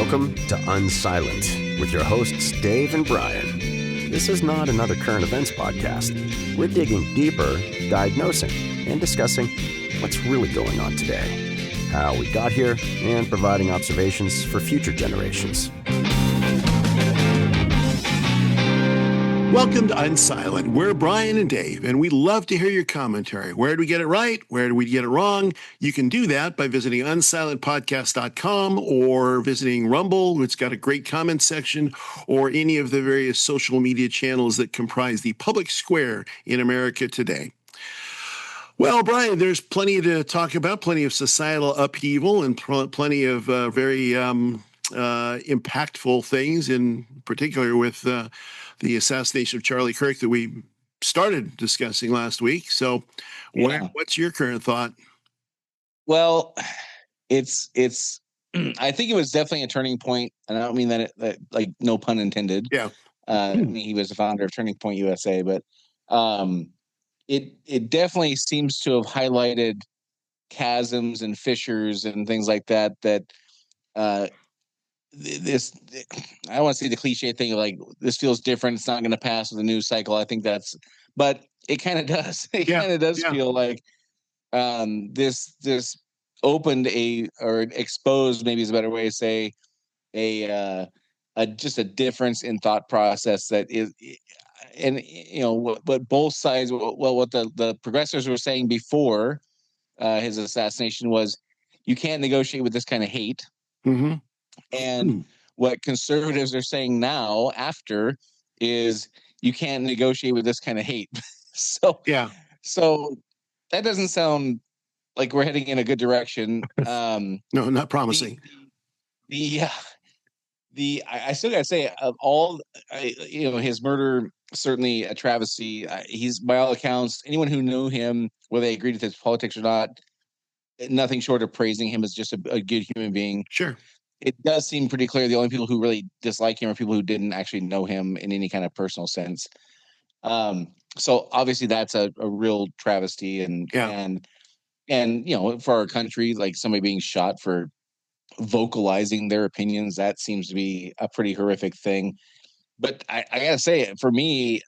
Welcome to Unsilent with your hosts Dave and Brian. This is not another current events podcast. We're digging deeper, diagnosing, and discussing what's really going on today, how we got here, and providing observations for future generations. Welcome to Unsilent. We're Brian and Dave, and we love to hear your commentary. Where did we get it right? Where did we get it wrong? You can do that by visiting unsilentpodcast.com or visiting Rumble, which got a great comment section, or any of the various social media channels that comprise the public square in America today. Well, Brian, there's plenty to talk about, plenty of societal upheaval, and plenty of very impactful things, in particular with the assassination of Charlie Kirk that we started discussing last week. So what's your current thought? Well, it's I think it was definitely a turning point, and I don't mean that like no pun intended. Yeah. I mean, he was the founder of Turning Point USA, but it definitely seems to have highlighted chasms and fissures and things like that this, I don't want to say the cliche thing like this feels different, it's not going to pass with a news cycle. I think but it kind of does. It kind of does feel like this opened or exposed, maybe is a better way to say, just a difference in thought process that is, and you know what both sides, what the progressives were saying before his assassination was, you can't negotiate with this kind of hate. Mm-hmm. And what conservatives are saying now after is you can't negotiate with this kind of hate. So that doesn't sound like we're heading in a good direction. No, not promising. I still gotta say, of all, his murder, certainly a travesty. He's, by all accounts, anyone who knew him, whether they agreed with his politics or not, nothing short of praising him as just a good human being. Sure. It does seem pretty clear the only people who really dislike him are people who didn't actually know him in any kind of personal sense. So obviously that's a real travesty, and for our country, like somebody being shot for vocalizing their opinions, that seems to be a pretty horrific thing. But I gotta say, for me,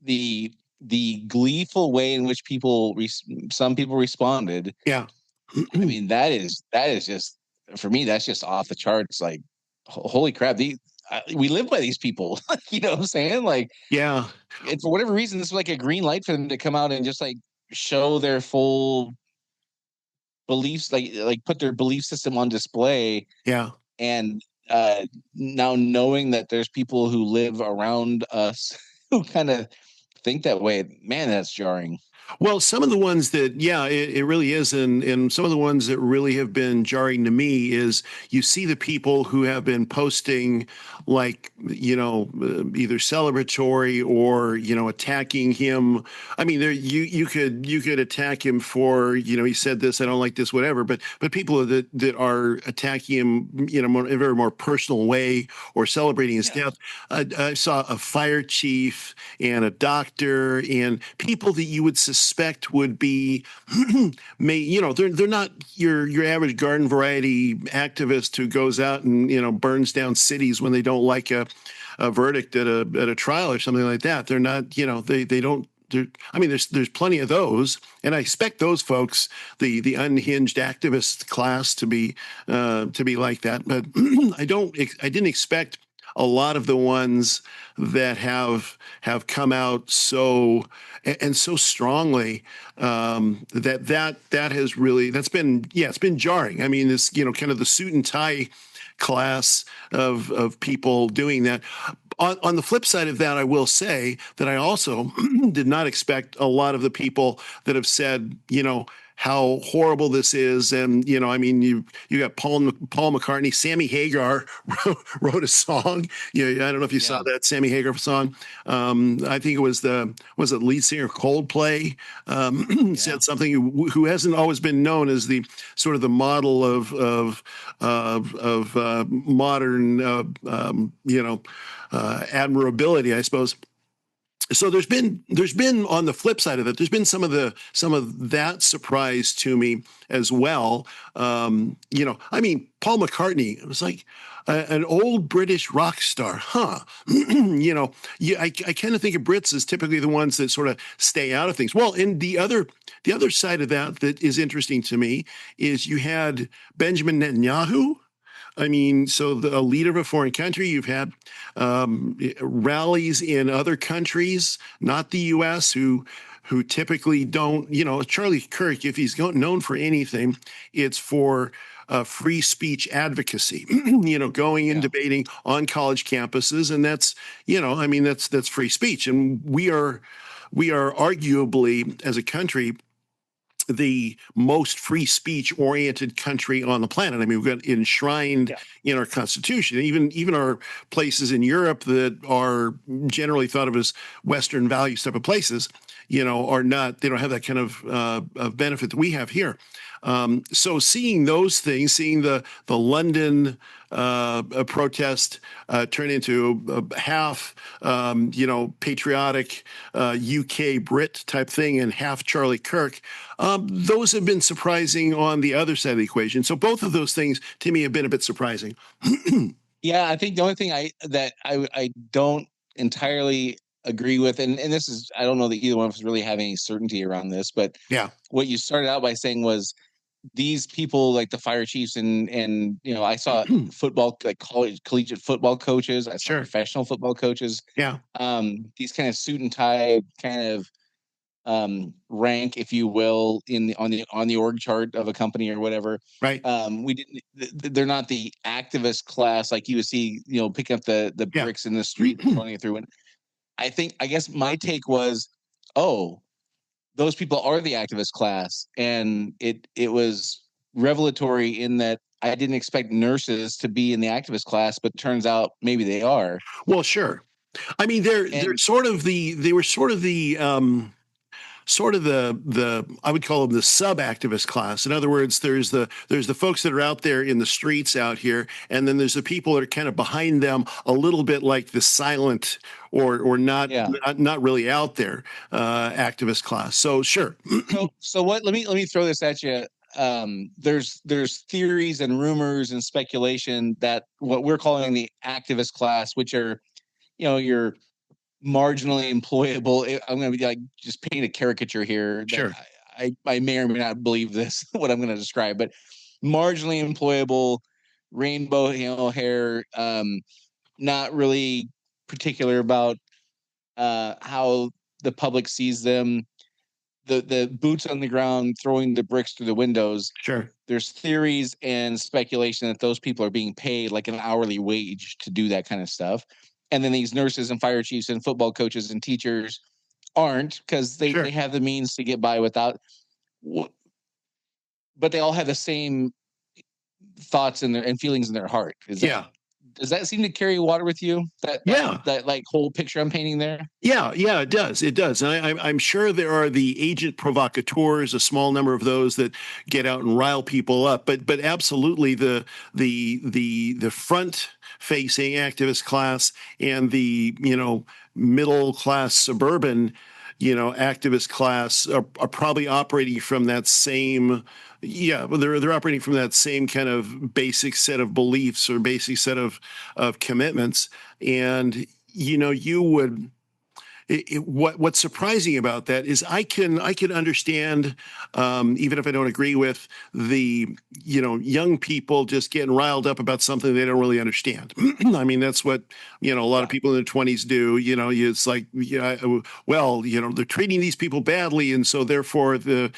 the gleeful way in which some people responded, I mean, that is just, for me, that's just off the charts. Like, holy crap, we live by these people. You know what I'm saying? Like, yeah. And for whatever reason, this was like a green light for them to come out and just like show their full beliefs, like put their belief system on display. Yeah. And now knowing that there's people who live around us who kind of think that way, man, that's jarring. Well, some of the ones that, it really is. And some of the ones that really have been jarring to me is you see the people who have been posting like, either celebratory or, attacking him. I mean, you could attack him for, he said this, I don't like this, whatever. But people that are attacking him, in a very more personal way or celebrating his death. I saw a fire chief and a doctor and people that you would suspect would be, they're not your average garden variety activist who goes out and burns down cities when they don't like a verdict at a trial or something like that. They're not, they don't. I mean, there's plenty of those, and I expect those folks, the unhinged activist class, to be like that. But I didn't expect a lot of the ones that have come out so strongly, that has really, it's been jarring. I mean, this, kind of the suit and tie class of people doing that. On the flip side of that, I will say that I also did not expect a lot of the people that have said, how horrible this is. And, I mean, you got Paul McCartney, Sammy Hagar wrote a song. I don't know if you saw that Sammy Hagar song. I think it was the lead singer of Coldplay, said something, who hasn't always been known as the sort of the model of modern, admirability, I suppose. so there's been on the flip side of it, there's been some of that surprise to me as well. I mean, Paul McCartney, it was like an old British rock star, huh? I kind of think of Brits as typically the ones that sort of stay out of things. Well, and the other side of that is interesting to me is you had Benjamin Netanyahu. I mean, so a leader of a foreign country, you've had rallies in other countries, not the U.S., who typically don't. Charlie Kirk, if he's known for anything, it's for free speech advocacy. Going and Yeah. debating on college campuses, and that's free speech, and we are arguably as a country the most free speech oriented country on the planet. I mean, we've got enshrined in our constitution, even our places in Europe that are generally thought of as Western values type of places, are not, they don't have that kind of benefit that we have here. So seeing those things, seeing the London protest turn into a half, patriotic UK Brit type thing and half Charlie Kirk, those have been surprising on the other side of the equation. So both of those things to me have been a bit surprising. Yeah, I think the only thing I don't entirely agree with, and this is, I don't know that either one of us really have any certainty around this, but Yeah, what you started out by saying was these people like the fire chiefs and I saw football, like collegiate football coaches, I saw sure. professional football coaches, Yeah, these kind of suit and tie kind of rank, if you will, on the org chart of a company or whatever. right. We didn't. They're not the activist class like you would see, picking up the Yeah. bricks in the street and throwing it through. And I guess my take was, oh, those people are the activist class, and it was revelatory in that I didn't expect nurses to be in the activist class, but turns out maybe they are. Well, sure. I mean, they're And sort of they were sort of the I would call them the sub-activist class. In other words, there's the folks that are out there in the streets out here, and then there's the people that are kind of behind them, a little bit like the silent or not yeah. not really out there activist class. So sure. So what? Let me throw this at you. There's theories and rumors and speculation that what we're calling the activist class, which are, your marginally employable. I'm going to be like just paint a caricature here that Sure. I may or may not believe this what I'm going to describe, but marginally employable, rainbow hair, not really particular about how the public sees them. The boots on the ground, throwing the bricks through the windows. Sure. There's theories and speculation that those people are being paid like an hourly wage to do that kind of stuff. And then these nurses and fire chiefs and football coaches and teachers aren't, because they Sure. have the means to get by without, but they all have the same thoughts and feelings in their heart. Yeah. Does that seem to carry water with you? Yeah. That like whole picture I'm painting there? Yeah, it does. It does. And I'm sure there are the agent provocateurs, a small number of those that get out and rile people up. But absolutely the front facing activist class and the middle class suburban activist class are probably operating from that same. Yeah, but they're operating from that same kind of basic set of beliefs or basic set of commitments, and you would. What's surprising about that is I can understand, even if I don't agree with the young people just getting riled up about something they don't really understand. I mean, that's what a lot of people in their 20s do. It's like, well, they're treating these people badly, and so therefore we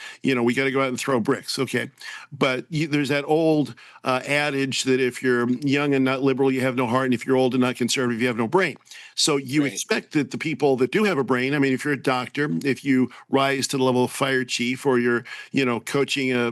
got to go out and throw bricks. Okay, but there's that old adage that if you're young and not liberal, you have no heart, and if you're old and not conservative, you have no brain. So you Right. expect that the people that do have a brain, I mean, if you're a doctor, if you rise to the level of fire chief, or you're, coaching a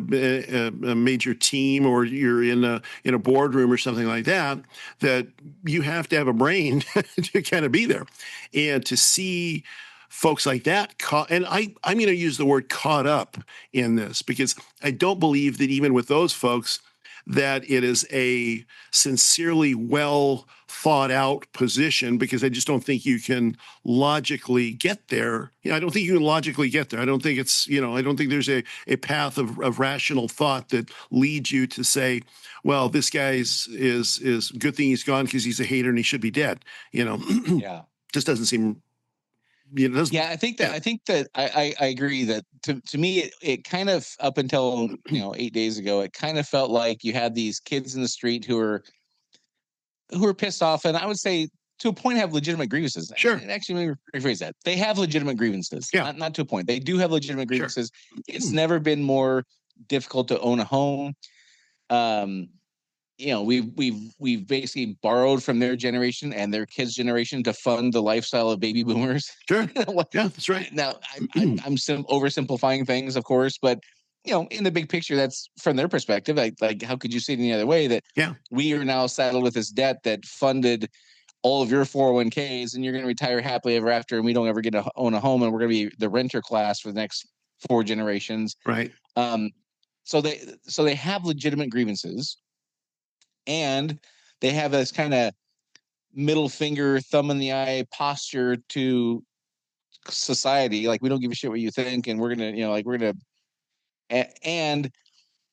major team, or you're in a boardroom or something like that, that you have to have a brain to kind of be there. And to see folks like that caught, and I'm going to use the word caught up in this, because I don't believe that even with those folks, that it is a sincerely well thought out position, because I just don't think you can logically get there. I don't think you can logically get there. I don't think it's, I don't think there's a path of rational thought that leads you to say, well, this guy is good thing he's gone because he's a hater and he should be dead. Yeah. Just doesn't seem, yeah, I think that I agree that to me it kind of, up until 8 days ago, it kind of felt like you had these kids in the street who were pissed off, and I would say to a point have legitimate grievances. Sure. And actually, let me rephrase that. They have legitimate grievances. Yeah. Not to a point. They do have legitimate grievances. Sure. It's never been more difficult to own a home. We've basically borrowed from their generation and their kids' generation to fund the lifestyle of baby boomers. Sure. Yeah, that's right. Now, I'm oversimplifying things, of course, but in the big picture, that's from their perspective. Like, how could you see it any other way that we are now saddled with this debt that funded all of your 401ks, and you're going to retire happily ever after, and we don't ever get to own a home, and we're going to be the renter class for the next 4 generations. Right. So they have legitimate grievances, and they have this kind of middle finger, thumb in the eye posture to society. Like, we don't give a shit what you think, and we're gonna, and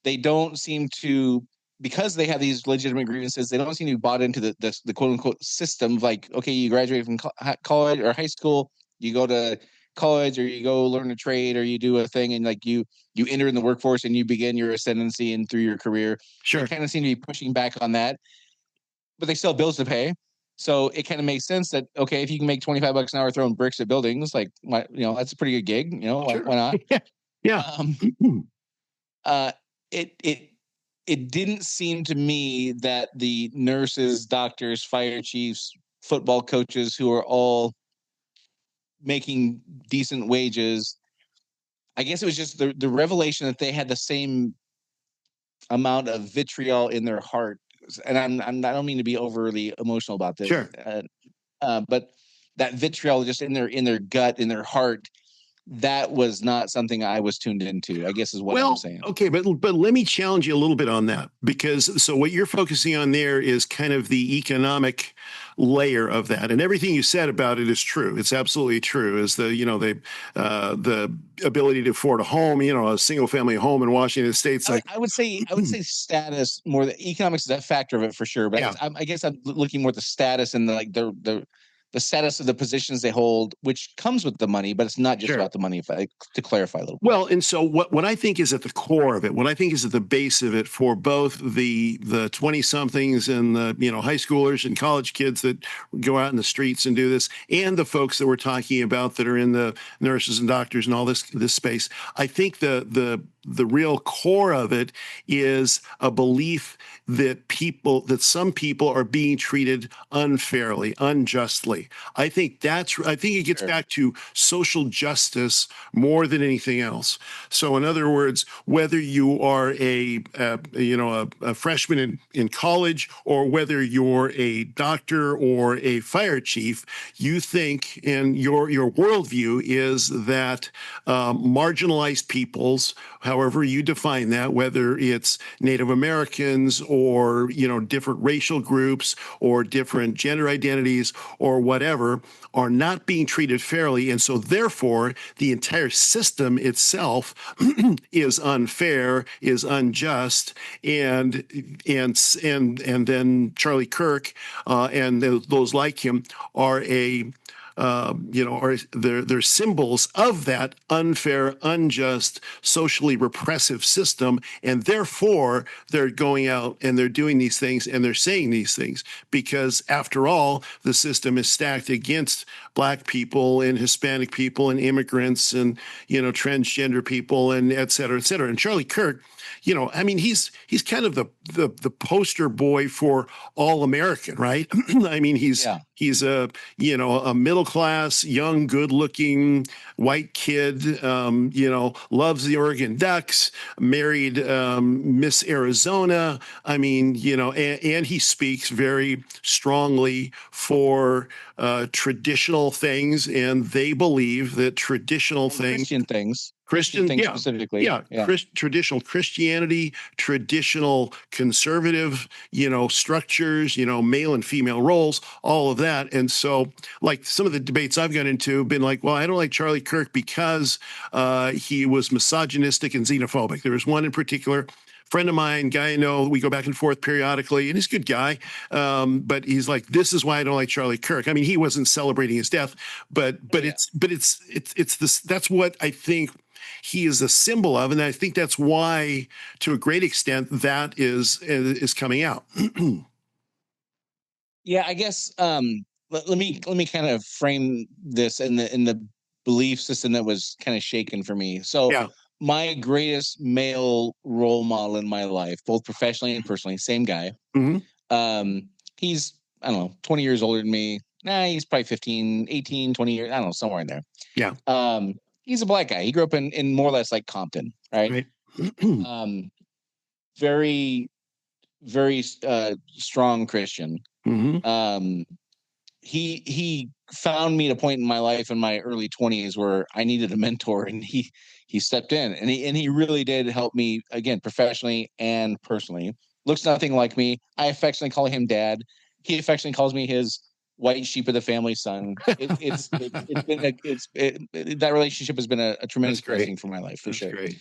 they don't seem to, because they have these legitimate grievances, they don't seem to be bought into the quote unquote system. Like, okay, you graduate from college or high school, you go to college, or you go learn a trade, or you do a thing, and like you enter in the workforce and you begin your ascendancy and through your career. Sure. They kind of seem to be pushing back on that, but they still have bills to pay. So it kind of makes sense that, okay, if you can make $25 an hour throwing bricks at buildings, like, that's a pretty good gig. Sure. Why not? Yeah. It didn't seem to me that the nurses, doctors, fire chiefs, football coaches, who are all making decent wages, I guess it was just the revelation that they had the same amount of vitriol in their heart. And I don't mean to be overly emotional about this. Sure. But that vitriol just in their gut, in their heart, that was not something I was tuned into, I guess is what I'm saying. Okay, but let me challenge you a little bit on that, because so what you're focusing on there is kind of the economic layer of that, and everything you said about it is true. It's absolutely true. Is the ability to afford a home, a single family home in Washington State. I would say status more. The economics is a factor of it for sure, but I guess I'm looking more at the status and the status of the positions they hold, which comes with the money, but it's not just about the money, to clarify a little bit. Well, and so what I think is at the core of it, what I think is at the base of it for both the 20-somethings and the high schoolers and college kids that go out in the streets and do this, and the folks that we're talking about that are in the nurses and doctors and all this space, I think the real core of it is a belief that some people are being treated unfairly, unjustly. I think it gets back to social justice more than anything else. So in other words, whether you are a freshman in college, or whether you're a doctor or a fire chief, you think, and your worldview is that marginalized peoples, however you define that, whether it's Native Americans or different racial groups or different gender identities or whatever, are not being treated fairly, and so therefore the entire system itself is unfair, is unjust, and then Charlie Kirk and those like him are they're symbols of that unfair, unjust, socially repressive system, and therefore they're going out and they're doing these things and they're saying these things because, after all, the system is stacked against Black people and Hispanic people and immigrants and transgender people and et cetera, et cetera. And Charlie Kirk, he's kind of the poster boy for all American, right? I mean, he's a middle class, young, good looking white kid, loves the Oregon Ducks, married Miss Arizona. I mean, and he speaks very strongly for traditional things, and they believe that traditional things, Christian things. Christian, thing yeah, specifically. yeah, traditional Christianity, traditional conservative, structures, male and female roles, all of that. And so, like some of the debates I've got into have been like, well, I don't like Charlie Kirk because he was misogynistic and xenophobic. There was one in particular. Friend of mine, guy I know, we go back and forth periodically, and he's a good guy. But he's like, this is why I don't like Charlie Kirk. I mean, he wasn't celebrating his death, but it's this. That's what I think he is a symbol of, and I think that's why, to a great extent, that is coming out. Yeah, I guess let me kind of frame this in the belief system that was kind of shaken for me. So Yeah. my greatest male role model in my life, both professionally and personally, same guy. Mm-hmm. He's, I don't know, 20 years older than me. Nah, he's probably 15, 18, 20 years. I don't know, somewhere in there. Yeah. He's a black guy. He grew up in more or less like Compton, right? Very, very strong Christian. Mm-hmm. He found me at a point in my life in my early 20s where I needed a mentor, and he stepped in, and he really did help me, again, professionally and personally. Looks nothing like me. I affectionately call him dad. He affectionately calls me his white sheep of the family son. That relationship has been a tremendous blessing for my life, for sure. Great.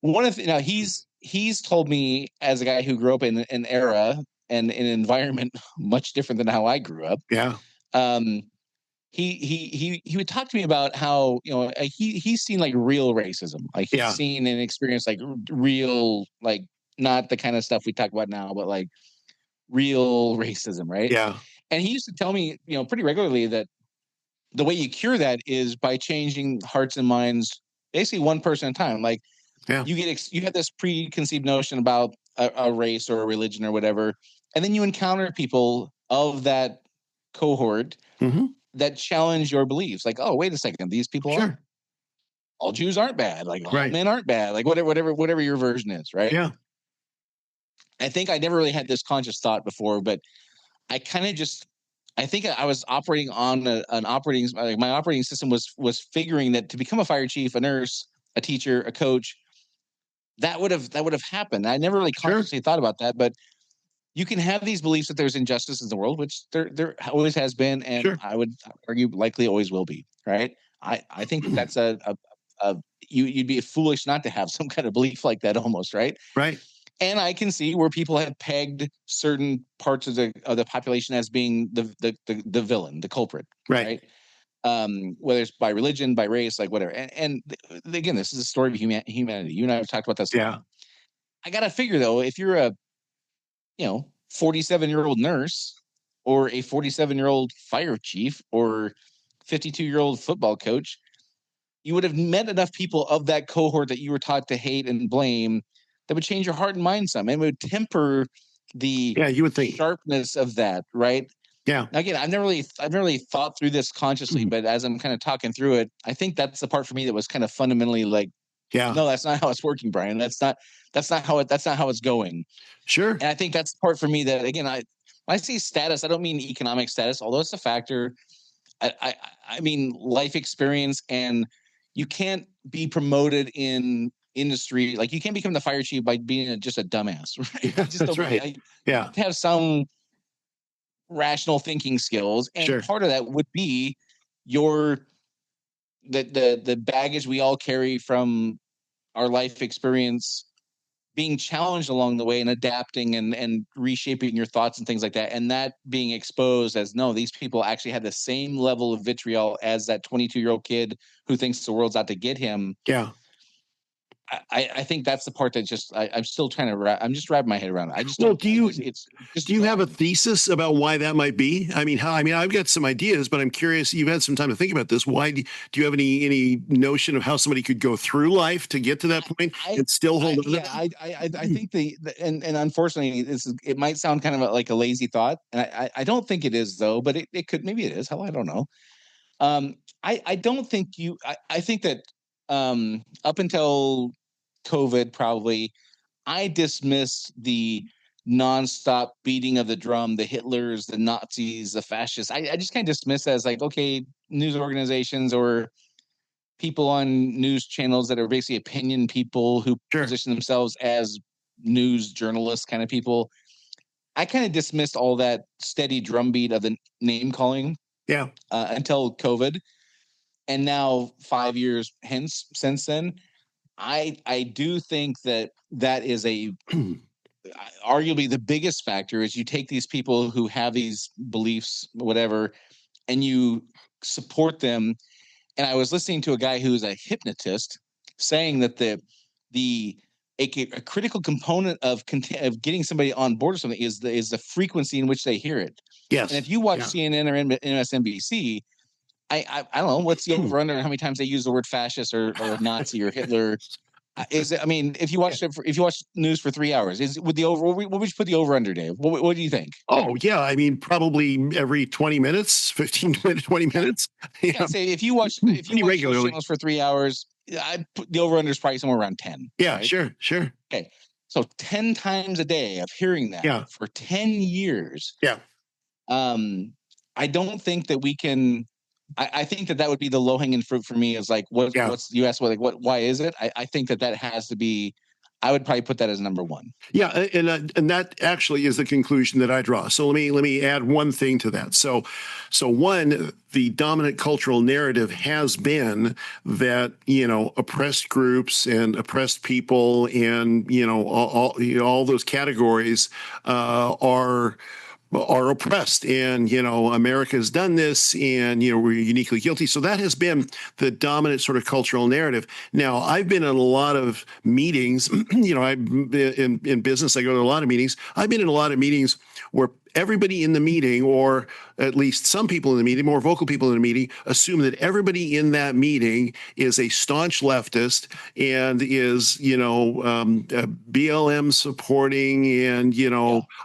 One of he's told me, as a guy who grew up in an era and in an environment much different than how I grew up. Yeah. He would talk to me about how, he's seen like real racism, like he's seen and experienced like real, like not the kind of stuff we talk about now, but like real racism, right? Yeah. And he used to tell me, pretty regularly that the way you cure that is by changing hearts and minds, basically one person at a time. Like you have this preconceived notion about a race or a religion or whatever, and then you encounter people of that cohort that challenge your beliefs. Like, oh, wait a second, these people aren't, all Jews aren't bad. Like all men aren't bad. Like whatever your version is, right? Yeah. I think I never really had this conscious thought before, but I kind of I think I was operating on an operating, like my operating system was figuring that to become a fire chief, a nurse, a teacher, a coach, that would have happened. I never really consciously thought about that, but you can have these beliefs that there's injustice in the world, which there always has been, and I would argue likely always will be. Right? I think that's you'd be foolish not to have some kind of belief like that, almost, right? Right. And I can see where people have pegged certain parts of the population as being the villain, the culprit, right? Whether it's by religion, by race, like whatever. And again, this is a story of humanity. You and I have talked about this. Yeah. I got to figure, though, if you're a 47-year-old nurse or a 47-year-old fire chief or 52-year-old football coach, you would have met enough people of that cohort that you were taught to hate and blame that would change your heart and mind some, and would temper the you would think sharpness of that, right? Yeah. Now, again, I've never really thought through this consciously, but as I'm kind of talking through it, I think that's the part for me that was kind of fundamentally like, no, that's not how it's working, Brian. That's not how it's going. Sure. And I think that's the part for me that, again, when I see status, I don't mean economic status, although it's a factor. I mean life experience, and you can't be promoted in industry. Like you can't become the fire chief by being just a dumbass, right? That's right. You have to have some rational thinking skills, and part of that would be the baggage we all carry from our life experience being challenged along the way and adapting and reshaping your thoughts and things like that, and that being exposed as, no, these people actually had the same level of vitriol as that 22-year-old kid who thinks the world's out to get him. Yeah. I think that's the part that I'm still trying to I'm just wrapping my head around it. I just do you have a thesis about why that might be? I mean, I've got some ideas, but I'm curious. You've had some time to think about this. Why do you have any notion of how somebody could go through life to get to that point and still hold on? Yeah, I think and unfortunately, it might sound kind of like a lazy thought, and I don't think it is, though. But it could, maybe it is. Hell, I don't know. I don't think I think that up until COVID, probably, I dismissed the nonstop beating of the drum, the Hitlers, the Nazis, the fascists. I just kind of dismiss as like, okay, news organizations or people on news channels that are basically opinion people who position themselves as news journalists kind of people. I kind of dismissed all that steady drumbeat of the name calling until COVID. And now 5 years since then, I do think that is a arguably the biggest factor is you take these people who have these beliefs, whatever, and you support them. And I was listening to a guy who's a hypnotist saying that a critical component of getting somebody on board or something is the frequency in which they hear it. Yes. And if you watch CNN or MSNBC, I don't know what's the over under how many times they use the word fascist or Nazi or Hitler. If you watch news for 3 hours, what would you put the over under, Dave? What do you think? Oh yeah, I mean probably every 20 minutes, 15 minutes, 20 minutes. Yeah, say if you watch news channels for 3 hours, I put the over under is probably somewhere around 10. Yeah, right? Sure. Okay, so 10 times a day of hearing that for 10 years. Yeah. I don't think that we can. I think that would be the low hanging fruit for me. Is like what's you asked why is it? I think that has to be. I would probably put that as number one. Yeah, and that actually is the conclusion that I draw. So let me add one thing to that. So one, the dominant cultural narrative has been that oppressed groups and oppressed people and all those categories are oppressed, and America has done this, and we're uniquely guilty. So that has been the dominant sort of cultural narrative. Now, I've been in a lot of meetings. I'm in business. I go to a lot of meetings. I've been in a lot of meetings where everybody in the meeting, or at least some people in the meeting, more vocal people in the meeting, assume that everybody in that meeting is a staunch leftist and is, BLM supporting and,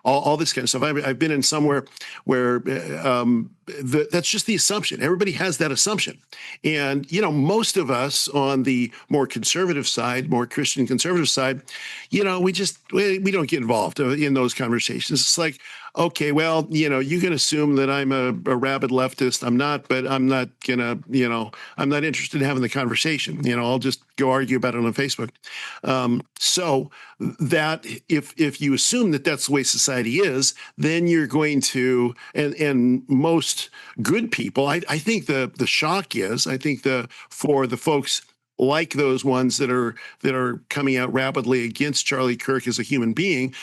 all this kind of stuff. I've been in somewhere where that's just the assumption. Everybody has that assumption. And, most of us on the more conservative side, more Christian conservative side, we don't get involved in those conversations. It's like, okay, well, you can assume that I'm a rabid leftist. I'm not, but I'm not gonna, I'm not interested in having the conversation. I'll just go argue about it on Facebook. So that if you assume that that's the way society is, then you're going to, and most good people, I think the shock is, I think for the folks like those ones that are coming out rapidly against Charlie Kirk as a human being,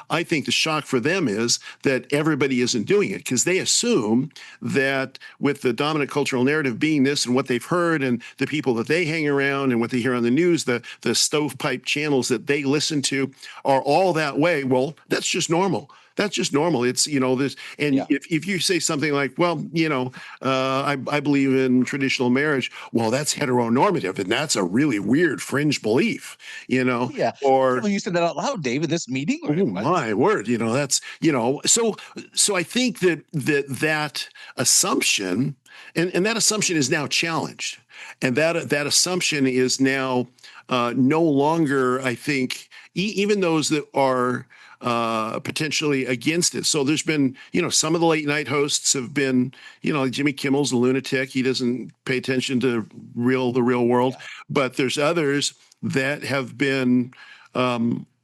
I think the shock for them is that everybody isn't doing it, because they assume that with the dominant cultural narrative being this and what they've heard and the people that they hang around and what they hear on the news, the stovepipe channels that they listen to are all that way. Well, that's just normal. That's just normal. It's, this, and if you say something like, well, I believe in traditional marriage, well, that's heteronormative, and that's a really weird fringe belief, Yeah. or well, you said that out loud, Dave, in this meeting. Oh my word. That's, so I think that assumption, and that assumption is now challenged, and that assumption is now no longer, I think, even those that are potentially against it. So there's been, some of the late night hosts have been, Jimmy Kimmel's a lunatic. He doesn't pay attention to the real world. Yeah. But there's others that have been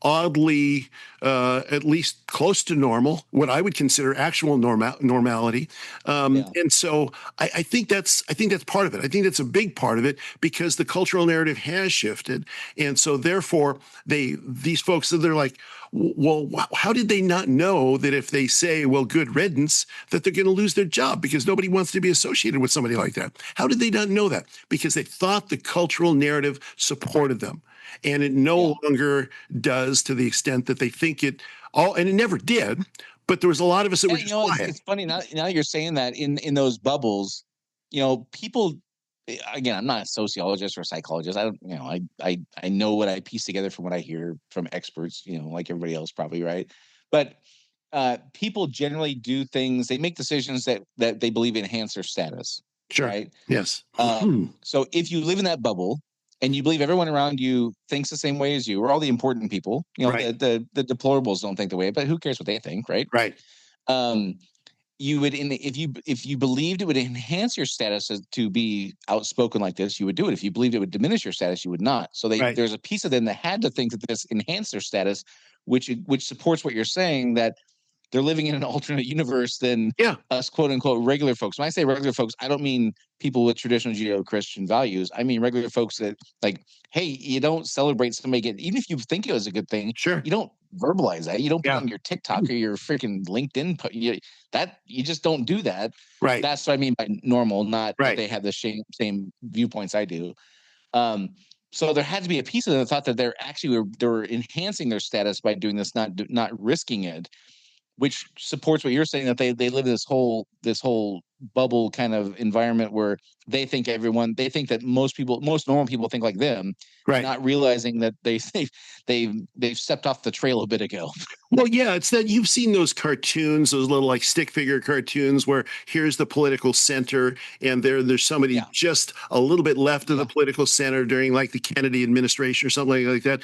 oddly, at least close to normal, what I would consider actual normality. And so I think that's part of it. I think that's a big part of it, because the cultural narrative has shifted. And so therefore these folks, they're like, well, how did they not know that if they say, well, good riddance, that they're going to lose their job because nobody wants to be associated with somebody like that? How did they not know that? Because they thought the cultural narrative supported them. And it no longer does, to the extent that they think it all, and it never did. But there was a lot of us that were just quiet. It's funny now you're saying that in those bubbles, people. Again, I'm not a sociologist or a psychologist. I don't, I know what I piece together from what I hear from experts, like everybody else probably, right? But people generally do things. They make decisions that they believe enhance their status. Sure. Right. Yes. So if you live in that bubble and you believe everyone around you thinks the same way as you, or all the important people, right. the deplorables don't think the way, but who cares what they think, right? Right. you would if you believed it would enhance your status to be outspoken like this, you would do it. If you believed it would diminish your status, you would not. So there's a piece of them that had to think that this enhanced their status, which supports what you're saying, that they're living in an alternate universe than us, quote unquote, regular folks. When I say regular folks, I don't mean people with traditional Judeo-Christian values. I mean regular folks that, like, hey, you don't celebrate somebody getting, even if you think it was a good thing, you don't verbalize that. You don't put on your TikTok or your freaking LinkedIn. You just don't do that. Right. That's what I mean by normal, not that they have the same viewpoints I do. So there had to be a piece of them that thought that they were enhancing their status by doing this, not risking it, which supports what you're saying, that they live this whole bubble kind of environment where they think that most normal people think like them, not realizing that they've stepped off the trail a bit ago. Well, yeah, it's that you've seen those cartoons, those little like stick figure cartoons where here's the political center and there's somebody just a little bit left of the political center during like the Kennedy administration or something like that.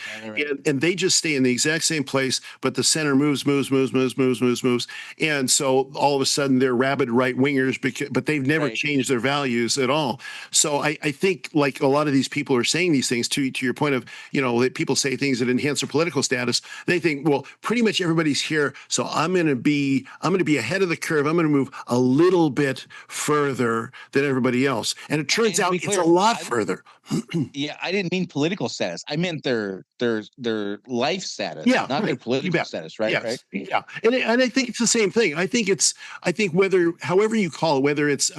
And they just stay in the exact same place, but the center moves. And so all of a sudden they're rabid right wingers, but they've never changed their values at all. So I think like a lot of these people are saying these things to your point of, that people say things that enhance their political status. They think, well, pretty much everybody's here, so I'm going to be ahead of the curve. I'm going to move a little bit further than everybody else, and it turns out it's a lot further. Yeah, I didn't mean political status. I meant their life status, not their political status, right? Yes. Right. Yeah, and I think it's the same thing. I think however you call it, whether it's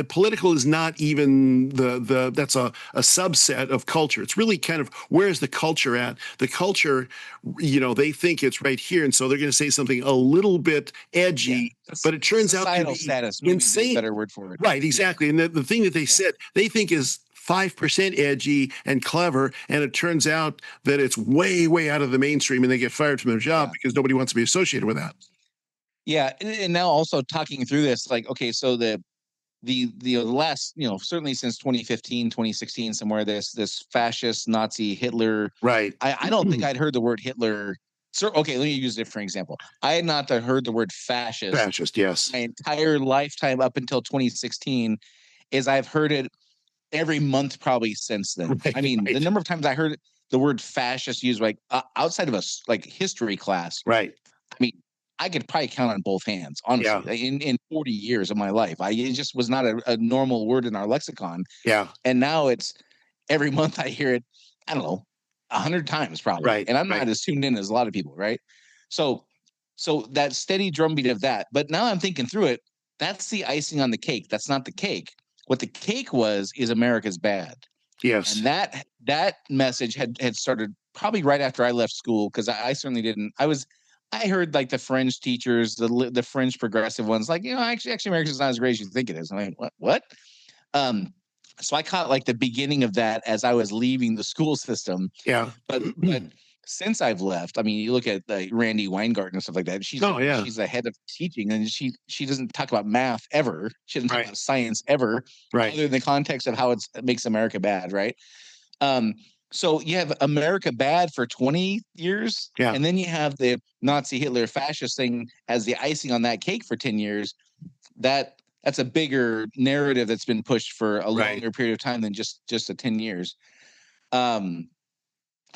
political is not even that's a subset of culture. It's really kind of, where's the culture at? The culture, they think it's right here, and so they're going to say something a little bit edgy, but it turns out to be status, insane. Better word for it. Right, exactly. And the thing that they said they think is 5% edgy and clever, and it turns out that it's way, way out of the mainstream, and they get fired from their job because nobody wants to be associated with that. Yeah, and now also talking through this, like, okay, so the last, certainly since 2015, 2016, somewhere, this fascist Nazi Hitler. Right. I don't think I'd heard the word Hitler. So, okay, let me use a different example. I had not heard the word fascist. Fascist, yes. My entire lifetime up until 2016, is I've heard it every month probably since then. Right, I mean, the number of times I heard the word fascist used, like outside of a history class. Right. I mean, I could probably count on both hands, honestly, in 40 years of my life. It just was not a normal word in our lexicon. Yeah. And now it's every month I hear it, I don't know, 100 times probably. Right. And I'm not as tuned in as a lot of people, right? So that steady drumbeat of that. But now I'm thinking through it, that's the icing on the cake. That's not the cake. What the cake is America's bad. Yes. And that message had started probably right after I left school, because I certainly didn't. I heard like the fringe teachers, the fringe progressive ones, like, actually America's not as great as you think it is. I'm like, what? So I caught like the beginning of that as I was leaving the school system. Yeah. But since I've left, I mean, you look at Randy Weingarten and stuff like that. She's the head of teaching, and she doesn't talk about math ever. She doesn't talk about science ever, other in the context of how it makes America bad, right? So you have America bad for 20 years, and then you have the Nazi Hitler fascist thing as the icing on that cake for 10 years. That's a bigger narrative that's been pushed for a longer period of time than just the 10 years.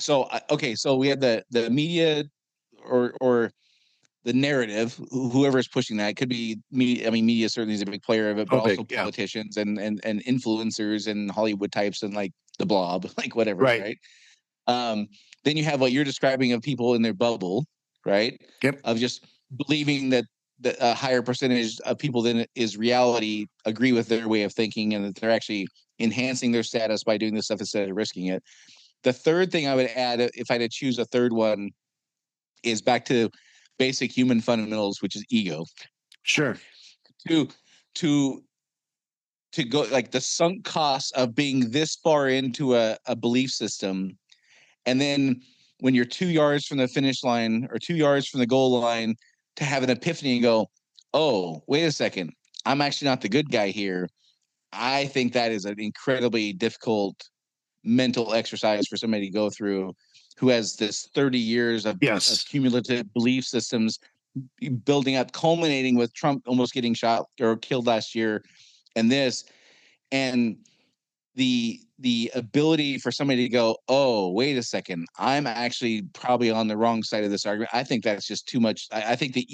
So we have the media or the narrative, whoever is pushing that. It could be media. I mean, media certainly is a big player of it, but also politicians and influencers and Hollywood types and like the Blob, like whatever, right? Then you have what you're describing of people in their bubble, right? Yep. Of just believing that a higher percentage of people than is reality agree with their way of thinking, and that they're actually enhancing their status by doing this stuff instead of risking it. The third thing I would add, if I had to choose a third one, is back to basic human fundamentals, which is ego. Sure. To go, like, the sunk costs of being this far into a belief system, and then when you're 2 yards from the finish line or 2 yards from the goal line, to have an epiphany and go, oh, wait a second, I'm actually not the good guy here. I think that is an incredibly difficult mental exercise for somebody to go through, who has this 30 years of cumulative belief systems building up, culminating with Trump almost getting shot or killed last year, and this, and the ability for somebody to go, oh, wait a second, I'm actually probably on the wrong side of this argument. I think that's just too much. I think the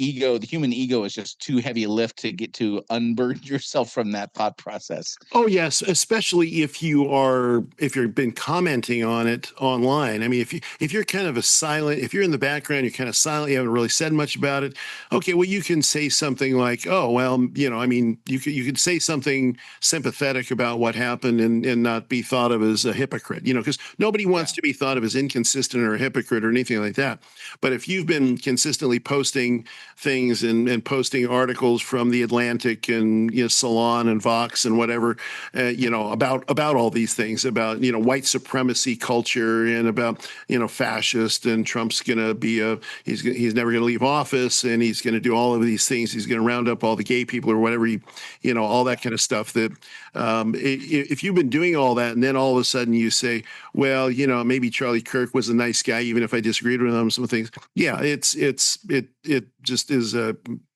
human ego is just too heavy a lift to get to unburden yourself from that thought process. Oh yes, especially if you've been commenting on it online. I mean, if you're kind of if you're in the background, you're kind of silent, you haven't really said much about it. Okay, well, you can say something like, oh, well, I mean, you could say something sympathetic about what happened and not be thought of as a hypocrite, because nobody wants to be thought of as inconsistent or a hypocrite or anything like that. But if you've been consistently posting things and posting articles from the Atlantic and Salon and Vox and whatever, about all these things, about white supremacy culture and about fascist, and Trump's gonna be he's never gonna leave office, and he's gonna do all of these things. He's gonna round up all the gay people or whatever, all that kind of stuff. That if you've been doing all that, and then all of a sudden you say, well, maybe Charlie Kirk was a nice guy, even if I disagreed with him on some things. Yeah, it just is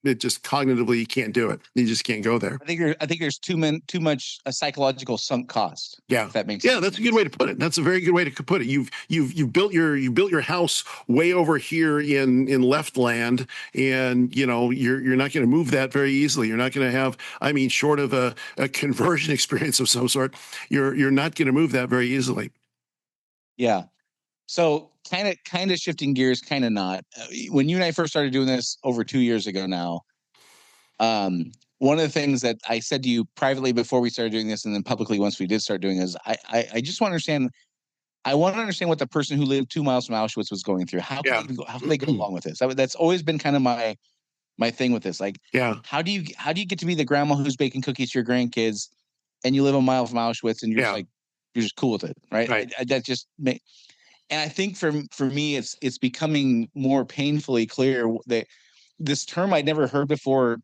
it just cognitively you can't do it. You just can't go there. I think there's too much a psychological sunk cost. Yeah, if that makes sense. That's a good way to put it. That's a very good way to put it. You've built your house way over here in left land, and you're not going to move that very easily. You're not going to have, short of a conversion experience of some sort, you're not going to move that very easily. Yeah. So kind of shifting gears, kind of not. When you and I first started doing this over 2 years ago now, one of the things that I said to you privately before we started doing this, and then publicly once we did start doing, is I just want to understand. I want to understand what the person who lived 2 miles from Auschwitz was going through. How can they go along with this? That's always been kind of my thing with this. Like, how do you get to be the grandma who's baking cookies to your grandkids, and you live a mile from Auschwitz, and you're just cool with it, right? That just and I think for me, it's becoming more painfully clear that this term I'd never heard before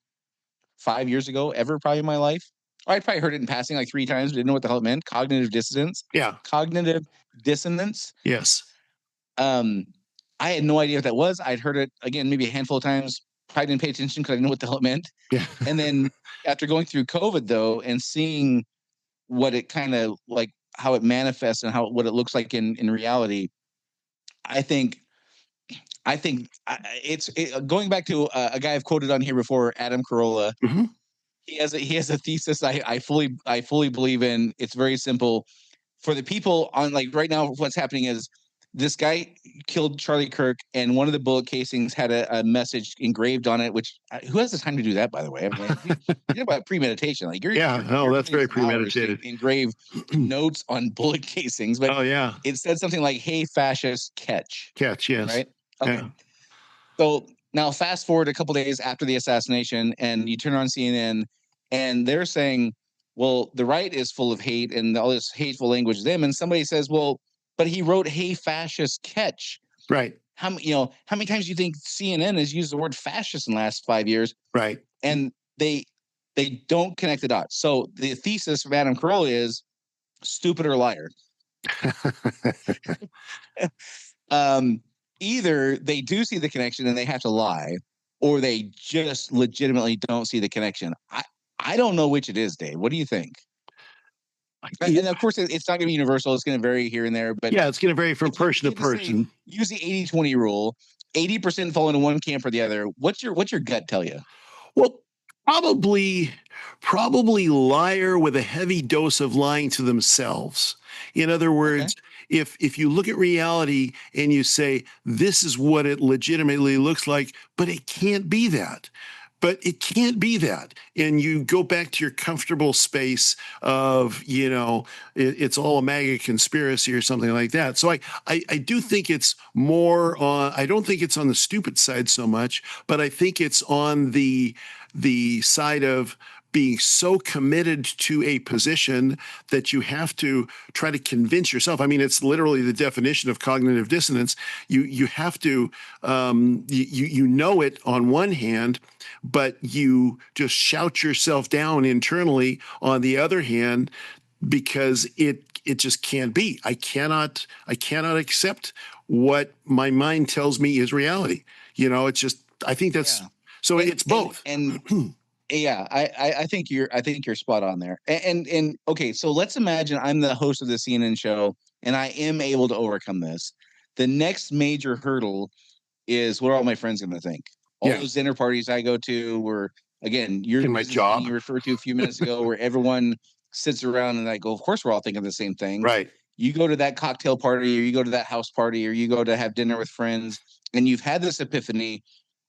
5 years ago, ever probably in my life. I'd probably heard it in passing like 3 times, but didn't know what the hell it meant. Cognitive dissonance. Yeah. Cognitive dissonance. Yes. I had no idea what that was. I'd heard it again, maybe a handful of times. Probably didn't pay attention because I didn't know what the hell it meant. Yeah. And then after going through COVID though, and seeing what it kind of like, how it manifests and what it looks like in reality, I think it's going back to a guy I've quoted on here before, Adam Carolla. Mm-hmm. He has a thesis I fully believe in. It's very simple. For the people on, like, right now, what's happening is this guy killed Charlie Kirk, and one of the bullet casings had a message engraved on it. Which, who has the time to do that, by the way? You think about premeditation, like you're that's very premeditated. Engrave notes on bullet casings, but it said something like, "Hey, fascist, catch." Yes. Right. Okay. Yeah. So now fast forward a couple days after the assassination, and you turn on CNN, and they're saying, well, the right is full of hate and all this hateful language to them. And somebody says, well, but he wrote, "Hey, fascist, catch." Right. How many times do you think CNN has used the word fascist in the last 5 years? Right. And they don't connect the dots. So the thesis from Adam Carolla is stupid or liar. Either they do see the connection and they have to lie, or they just legitimately don't see the connection. I don't know which it is, Dave. What do you think? And of course, it's not going to be universal. It's going to vary here and there. But it's going to vary from person to person. Use the 80-20 rule. 80% fall into one camp or the other. What's your gut tell you? Well, probably liar with a heavy dose of lying to themselves. In other words, if you look at reality and you say, this is what it legitimately looks like, but it can't be that. And you go back to your comfortable space of, it's all a MAGA conspiracy or something like that. So I do think it's more on, I don't think it's on the stupid side so much, but I think it's on the side of being so committed to a position that you have to try to convince yourself. I mean, it's literally the definition of cognitive dissonance. You have to, you know it on one hand, but you just shout yourself down internally on the other hand, because it just can't be. I cannot accept what my mind tells me is reality. It's just, I think that's So it's both. And yeah, I think you're spot on there. And okay, so let's imagine I'm the host of the CNN show and I am able to overcome this. The next major hurdle is, what are all my friends going to think? All those dinner parties I go to, where again, in my job you referred to a few minutes ago, where everyone sits around and I go, of course we're all thinking the same thing. Right. You go to that cocktail party, or you go to that house party, or you go to have dinner with friends, and you've had this epiphany.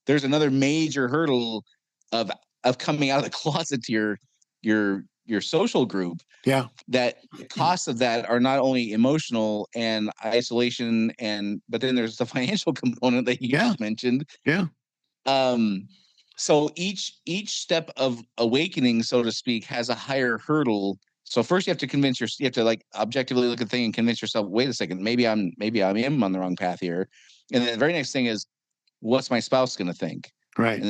There's another major hurdle of coming out of the closet to your social group. Yeah. That the costs of that are not only emotional and isolation, but then there's the financial component that you just mentioned. Yeah. So each step of awakening, so to speak, has a higher hurdle. So first you have to like objectively look at the thing and convince yourself, wait a second, maybe I am on the wrong path here. And then the very next thing is, what's my spouse going to think? Right. And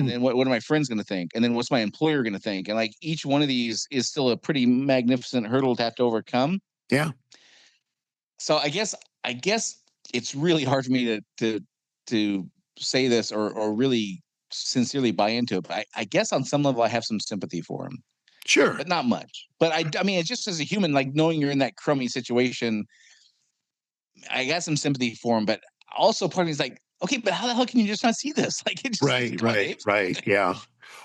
then what are my friends going to think? And then what's my employer going to think? And like each one of these is still a pretty magnificent hurdle to have to overcome. Yeah. So I guess it's really hard for me to say this or really sincerely buy into it. But I guess on some level I have some sympathy for him. Sure. But not much. But I mean, it's just as a human, like knowing you're in that crummy situation, I got some sympathy for him. But also part of me is like, okay, but how the hell can you just not see this? Like, it's just right. Yeah.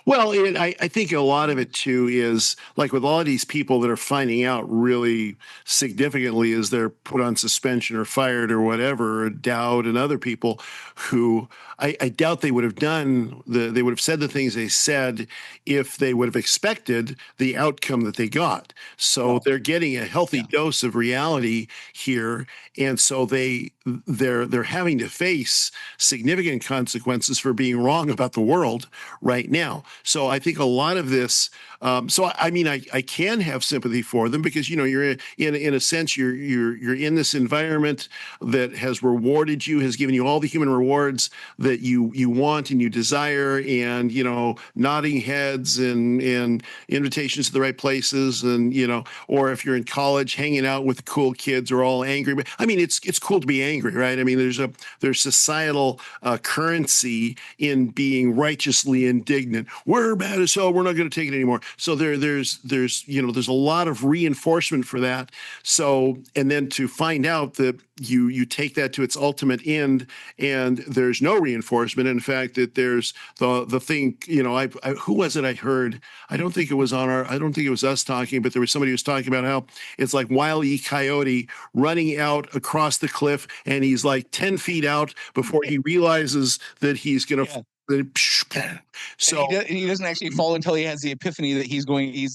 Well, I think a lot of it too is like with all of these people that are finding out really significantly as they're put on suspension or fired or whatever, Dowd and other people who I doubt they would have they would have said the things they said if they would have expected the outcome that they got. So they're getting a healthy dose of reality here. And so they're having to face significant consequences for being wrong about the world right now. So I think a lot of this. So I mean, I can have sympathy for them because you're in a sense you're in this environment that has rewarded you, has given you all the human rewards that you want and you desire, and nodding heads and invitations to the right places, and or if you're in college, hanging out with cool kids who are all angry. But I mean, it's cool to be angry, right? I mean, there's societal currency in being righteously indignant. We're bad as hell. We're not going to take it anymore. So there's a lot of reinforcement for that. So, and then to find out that you take that to its ultimate end and there's no reinforcement. In fact, that there's the thing, who was it I heard? I don't think it was us talking, but there was somebody who was talking about how it's like Wile E. Coyote running out across the cliff and he's like 10 feet out before he realizes that he's going to so he doesn't actually fall until he has the epiphany that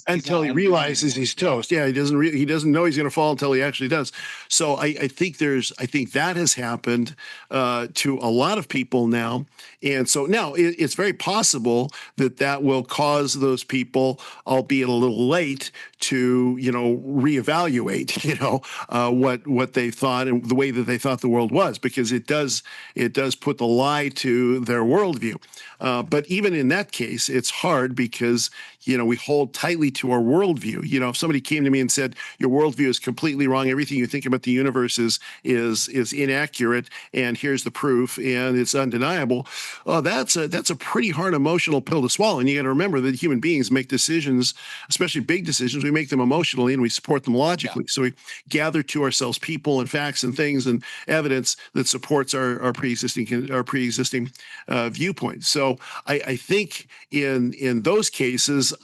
until he realizes he's toast. Yeah, he doesn't know he's going to fall until he actually does. So I think that has happened to a lot of people now, and so now it's very possible that will cause those people, albeit a little late, to reevaluate what they thought and the way that they thought the world was, because it does put the lie to their worldview. But even in that case, it's hard because, we hold tightly to our worldview. If somebody came to me and said, your worldview is completely wrong, everything you think about the universe is inaccurate, and here's the proof, and it's undeniable, that's a pretty hard emotional pill to swallow. And you got to remember that human beings make decisions, especially big decisions. We make them emotionally and we support them logically. Yeah. So we gather to ourselves people and facts and things and evidence that supports our pre-existing viewpoint. So I think in those cases,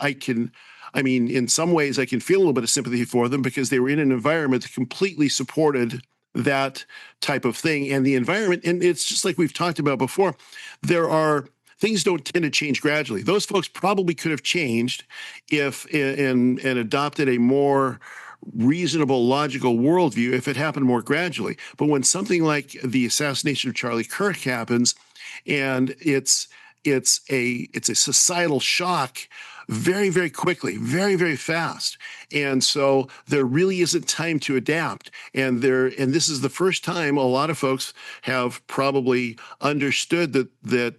in some ways I can feel a little bit of sympathy for them because they were in an environment that completely supported that type of thing. And the environment, and it's just like we've talked about before, things don't tend to change gradually. Those folks probably could have changed if and adopted a more reasonable, logical worldview if it happened more gradually. But when something like the assassination of Charlie Kirk happens, and it's a societal shock very, very quickly, very, very fast. And so there really isn't time to adapt. And this is the first time a lot of folks have probably understood that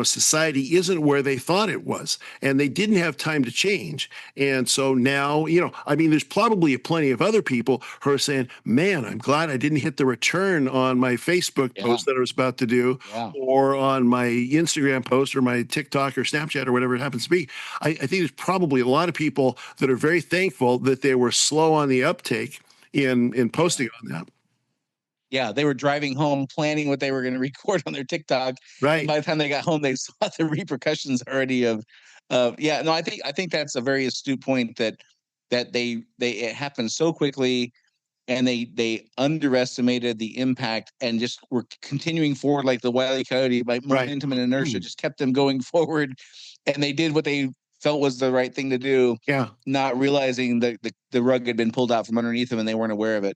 society isn't where they thought it was, and they didn't have time to change. And so now, I mean, there's probably plenty of other people who are saying, man, I'm glad I didn't hit the return on my Facebook post that I was about to do, or on my Instagram post or my TikTok or Snapchat or whatever it happens to be. I think there's probably a lot of people that are very thankful that they were slow on the uptake in posting on that. Yeah, they were driving home, planning what they were going to record on their TikTok. Right. And by the time they got home, they saw the repercussions already I think that's a very astute point that it happened so quickly, and they underestimated the impact and just were continuing forward like the Wile E. Coyote, by momentum and inertia just kept them going forward, and they did what they felt was the right thing to do. Yeah, not realizing that the rug had been pulled out from underneath them and they weren't aware of it.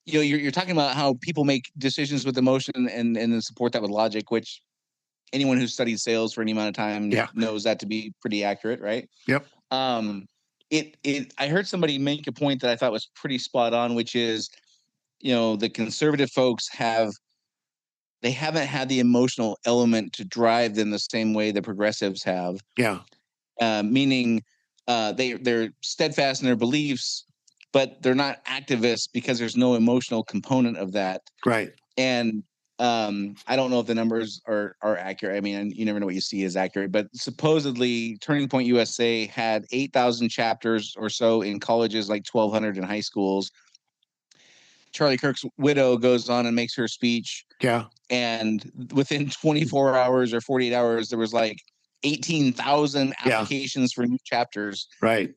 You're talking about how people make decisions with emotion and then support that with logic, which anyone who's studied sales for any amount of time knows that to be pretty accurate, right? Yep. I heard somebody make a point that I thought was pretty spot on, which is, the conservative folks haven't had the emotional element to drive them the same way the progressives have. Yeah. Meaning they're steadfast in their beliefs, but they're not activists because there's no emotional component of that. Right. And I don't know if the numbers are accurate. I mean, you never know what you see is accurate, but supposedly Turning Point USA had 8,000 chapters or so in colleges, like 1,200 in high schools. Charlie Kirk's widow goes on and makes her speech. Yeah. And within 24 hours or 48 hours, there was like 18,000 applications for new chapters. Right.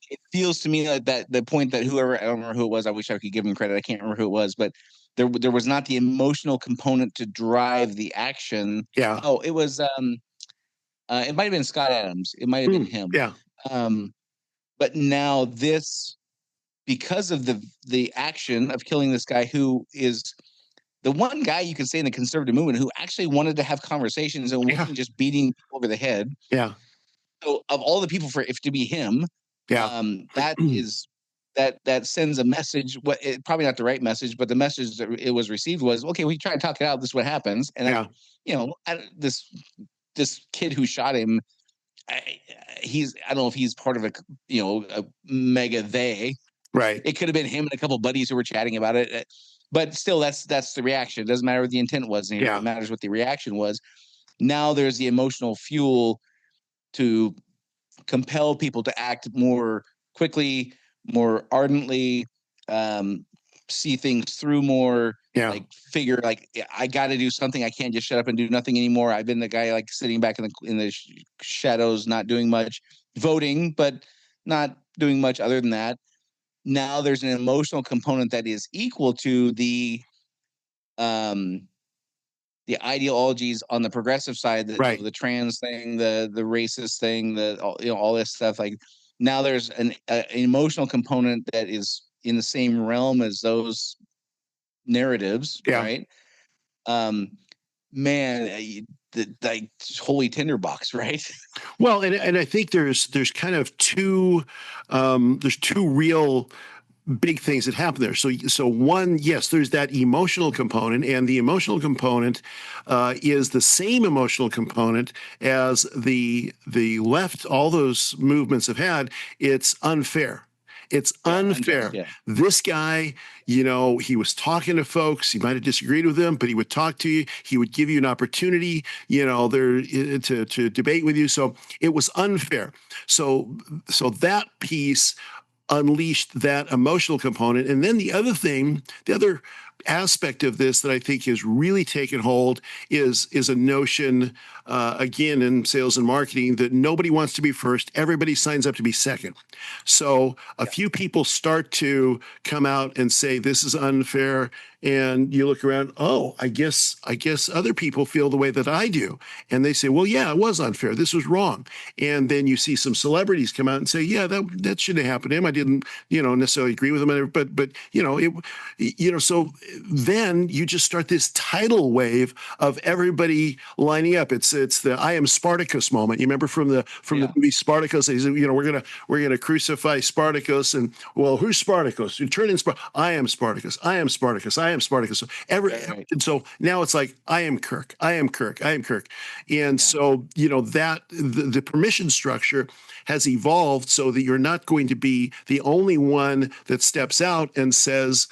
It feels to me like that the point that I don't remember who it was. I wish I could give him credit. I can't remember who it was, but there was not the emotional component to drive the action. Yeah. Oh, it was it might have been Scott Adams. It might have been him. Yeah. But now because of the action of killing this guy, who is the one guy you could say in the conservative movement who actually wanted to have conversations and wasn't just beating people over the head. Yeah. So of all the people, if to be him, that sends a message. Probably not the right message, but the message that it was received was, okay, we try to talk it out. This is what happens. And this kid who shot him, I don't know if he's part of a mega they. Right. It could have been him and a couple of buddies who were chatting about it. But still, that's the reaction. It doesn't matter what the intent was. It matters what the reaction was. Now there's the emotional fuel to compel people to act more quickly, more ardently, see things through more. Like figure, like, I got to do something. I can't just shut up and do nothing anymore. I've been the guy like sitting back in the shadows, not doing much, voting, but not doing much other than that. Now there's an emotional component that is equal to the ideologies on the progressive side, the trans thing, the racist thing, all this stuff. Like, now there's an emotional component that is in the same realm as those narratives, right? Man, like holy tinderbox, right? Well, and I think there's kind of two real big things that happen there. So one, yes, there's that emotional component, and the emotional component is the same emotional component as the left. All those movements have had. It's unfair. It's unfair. This guy, he was talking to folks. He might have disagreed with them, but he would talk to you. He would give you an opportunity, to debate with you. So it was unfair. So that piece unleashed that emotional component. And then the other aspect of this that I think has really taken hold is a notion, again, in sales and marketing, that nobody wants to be first. Everybody signs up to be second. So a few people start to come out and say, this is unfair. and you look around, oh, I guess other people feel the way that I do. And they say, well, yeah, it was unfair. This was wrong. And then you see some celebrities come out and say, yeah, that shouldn't have happened to him. I didn't, necessarily agree with him. But so then you just start this tidal wave of everybody lining up. It's the I am Spartacus moment. You remember from the movie Spartacus, they said, we're gonna crucify Spartacus, and well, who's Spartacus? You turn in I am Spartacus. I am Spartacus. I am Spartacus. So and so now it's like I am Kirk. I am Kirk. I am Kirk. And so that the permission structure has evolved so that you're not going to be the only one that steps out and says,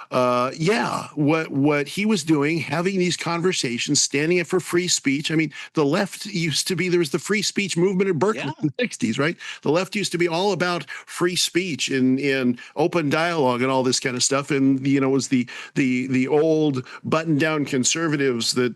what he was doing, having these conversations, standing up for free speech. I mean, the left used to be, there was the free speech movement in Berkeley in the 60s, right? The left used to be all about free speech and open dialogue and all this kind of stuff. And, it was the old button down conservatives that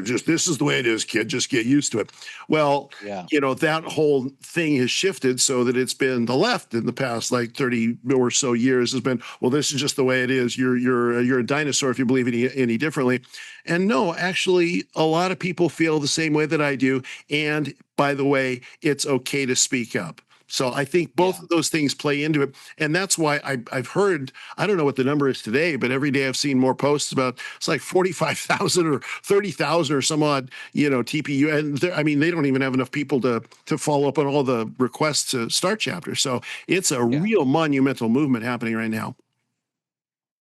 just, this is the way it is, kid, just get used to it. Well, that whole thing has shifted so that it's been the left in the past, like 30 or so years has been, well, this is just the way it is. You're a dinosaur if you believe any differently. And no, actually, a lot of people feel the same way that I do. And by the way, it's okay to speak up. So I think both of those things play into it. And that's why I've heard, I don't know what the number is today, but every day I've seen more posts about, it's like 45,000 or 30,000 or some odd, TPU. And they don't even have enough people to follow up on all the requests to start chapters. So it's a real monumental movement happening right now.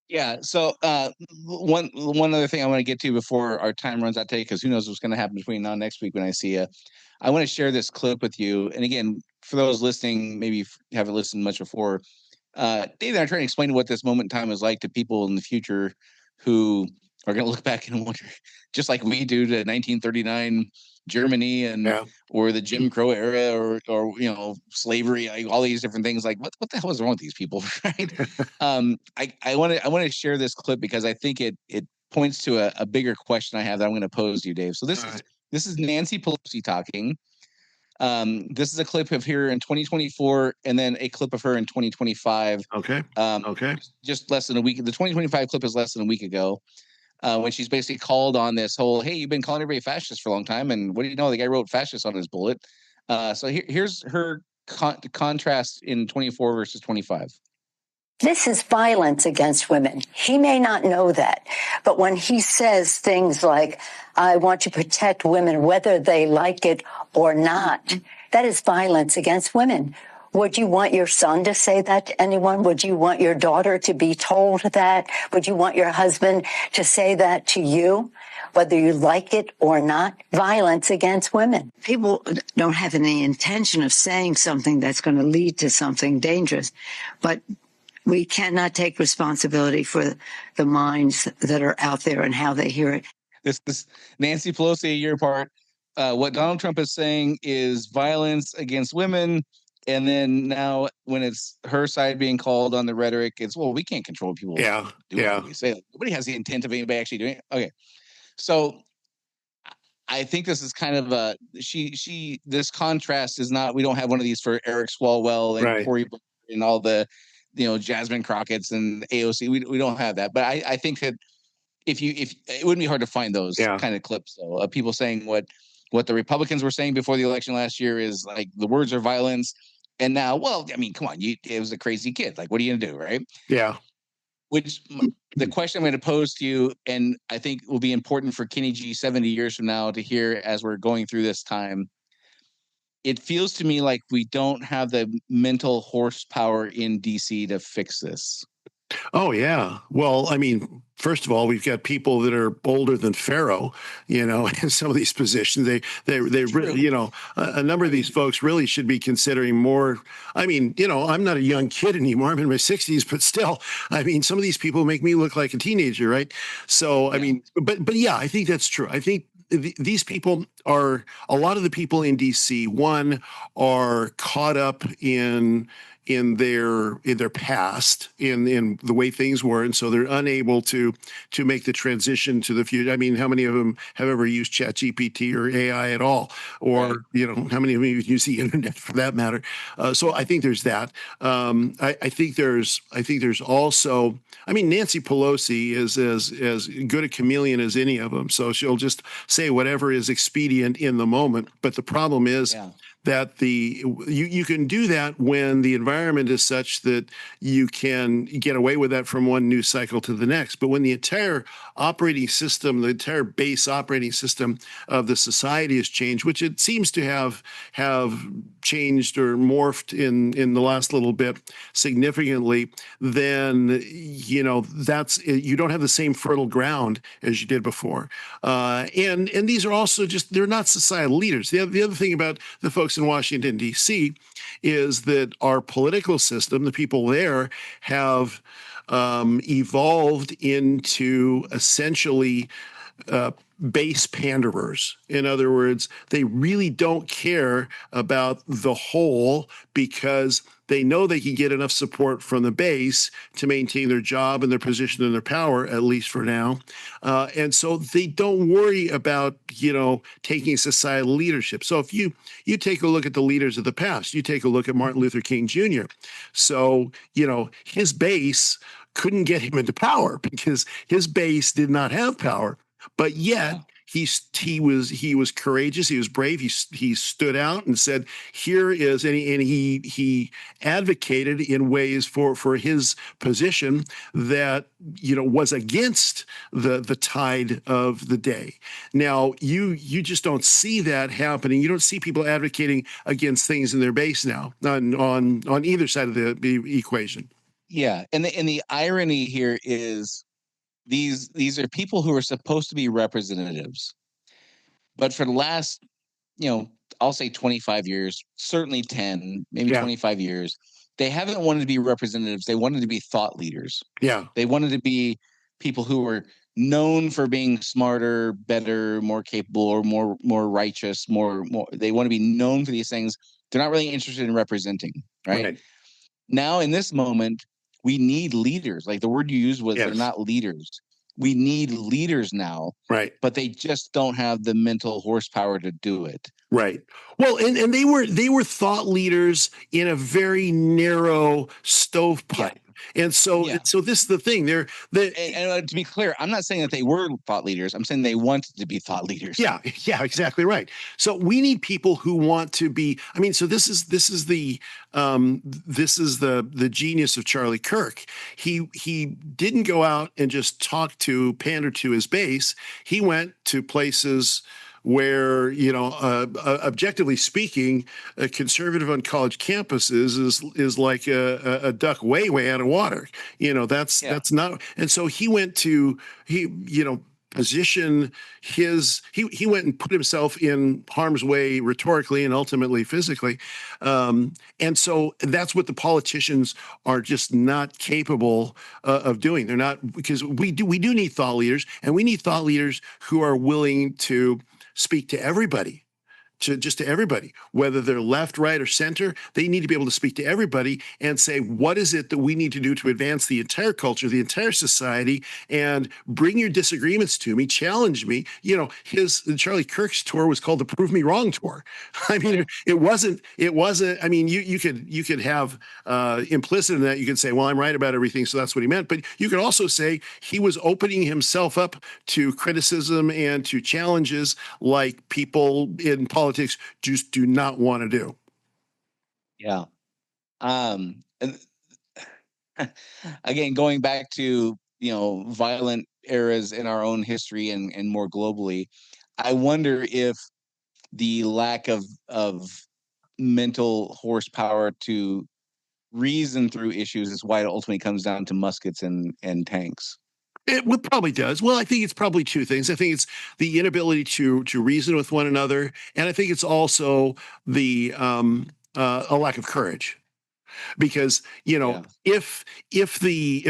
Yeah. So one other thing I want to get to before our time runs out today, because who knows what's going to happen between now and next week when I see you. I want to share this clip with you. And again, for those listening, maybe you haven't listened much before, Dave and I are trying to explain what this moment in time is like to people in the future who are going to look back and wonder, just like we do, to 1939 Germany or the Jim Crow era or slavery, all these different things. Like what the hell is wrong with these people, right? I want to share this clip because I think it points to a bigger question I have that I'm going to pose to you, Dave. So this is Nancy Pelosi talking. This is a clip of her in 2024 and then a clip of her in 2025. Okay. Just less than a week. The 2025 clip is less than a week ago. When she's basically called on this whole, hey, you've been calling everybody fascist for a long time, and what do you know? The guy wrote fascist on his bullet. So here's her contrast in 24 versus 25. This is violence against women. He may not know that, but when he says things like, I want to protect women whether they like it or not, that is violence against women. Would you want your son to say that to anyone? Would you want your daughter to be told that? Would you want your husband to say that to you, whether you like it or not? Violence against women. People don't have any intention of saying something that's going to lead to something dangerous, but we cannot take responsibility for the minds that are out there and how they hear it. This Nancy Pelosi, your part, what Donald Trump is saying is violence against women. And then now when it's her side being called on the rhetoric, it's, well, we can't control people. What we say. Like, nobody has the intent of anybody actually doing it. Okay. So I think this is kind of this contrast is not, we don't have one of these for Eric Swalwell and Cory Booker and all the, Jasmine Crockett's and AOC. We don't have that. But I think that if it wouldn't be hard to find those kind of clips though, of people saying what the Republicans were saying before the election last year is like the words are violence. And now, well, I mean, come on, it was a crazy kid. Like, what are you going to do, right? Yeah. Which the question I'm going to pose to you, and I think will be important for Kenny G 70 years from now to hear as we're going through this time. It feels to me like we don't have the mental horsepower in DC to fix this. Oh, yeah. Well, I mean, first of all, we've got people that are older than Pharaoh, in some of these positions. They really, a number of these folks really should be considering more. I mean, I'm not a young kid anymore. I'm in my 60s, but still, I mean, some of these people make me look like a teenager, right? So, I mean, but yeah, I think that's true. I think these people are a lot of the people in DC, one, are caught up in their past, in the way things were, and so they're unable to make the transition to the future. I mean, how many of them have ever used ChatGPT or AI at all, or Right. how many of them use the internet for that matter? So I think there's that. I think there's also. I mean, Nancy Pelosi is as good a chameleon as any of them, so she'll just say whatever is expedient in the moment. But the problem is. Yeah. That you can do that when the environment is such that you can get away with that from one news cycle to the next. But when the entire operating system, the entire base operating system of the society has changed, which it seems to have changed or morphed in the last little bit significantly, then that's you don't have the same fertile ground as you did before. And these are also they're not societal leaders. The other thing about the folks in Washington, D.C., is that our political system, the people there, have evolved into essentially base panderers. In other words, they really don't care about the whole because they know they can get enough support from the base to maintain their job and their position and their power, at least for now. And so they don't worry about, taking societal leadership. So if you take a look at the leaders of the past, you take a look at Martin Luther King Jr. So, his base couldn't get him into power because his base did not have power. But yet he was courageous. He was brave. He stood out and said, "Here is," and he advocated in ways for his position that was against the tide of the day. Now you just don't see that happening. You don't see people advocating against things in their base now on either side of the equation. Yeah, and the irony here is. These are people who are supposed to be representatives, but for the last, I'll say 25 years, certainly 10, maybe 25 years, they haven't wanted to be representatives. They wanted to be thought leaders. Yeah, they wanted to be people who were known for being smarter, better, more capable, or more righteous. More. They want to be known for these things. They're not really interested in representing. Right. Now, in this moment, we need leaders. Like the word you used was, they're not leaders. We need leaders now, right? But they just don't have the mental horsepower to do it. Right. Well, and they were thought leaders in a very narrow stovepipe. Yeah. And so this is the thing. And to be clear, I'm not saying that they were thought leaders. I'm saying they wanted to be thought leaders. Yeah, exactly right. So we need people who want to be. I mean, so this is the genius of Charlie Kirk. He didn't go out and just pander to his base. He went to places where, objectively speaking, a conservative on college campuses is like a duck way out of water. That's not. And so he went to position he went and put himself in harm's way rhetorically and ultimately physically. And so that's what the politicians are just not capable of doing. They're not, because we do need thought leaders, and we need thought leaders who are willing to speak to everybody. To everybody, whether they're left, right, or center. They need to be able to speak to everybody and say, what is it that we need to do to advance the entire culture, the entire society, and bring your disagreements to me, challenge me. Charlie Kirk's tour was called the Prove Me Wrong tour. I mean, it wasn't, I mean, you could have implicit in that, you could say, well, I'm right about everything, so that's what he meant. But you could also say he was opening himself up to criticism and to challenges like people in politics just do not want to do. Yeah. And again, going back to, violent eras in our own history and more globally, I wonder if the lack of mental horsepower to reason through issues is why it ultimately comes down to muskets and tanks. It probably does. Well, I think it's probably two things. I think it's the inability to reason with one another, and I think it's also the a lack of courage. because if the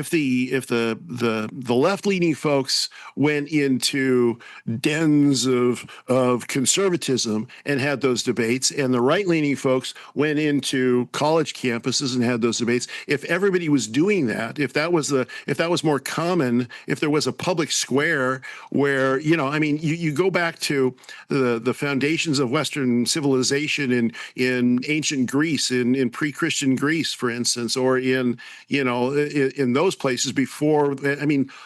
left leaning folks went into dens of conservatism and had those debates, and the right leaning folks went into college campuses and had those debates, if everybody was doing that, if that was more common, if there was a public square where you go back to the foundations of Western civilization in ancient Greece, in pre-Christian Greece, for instance, or in those places before.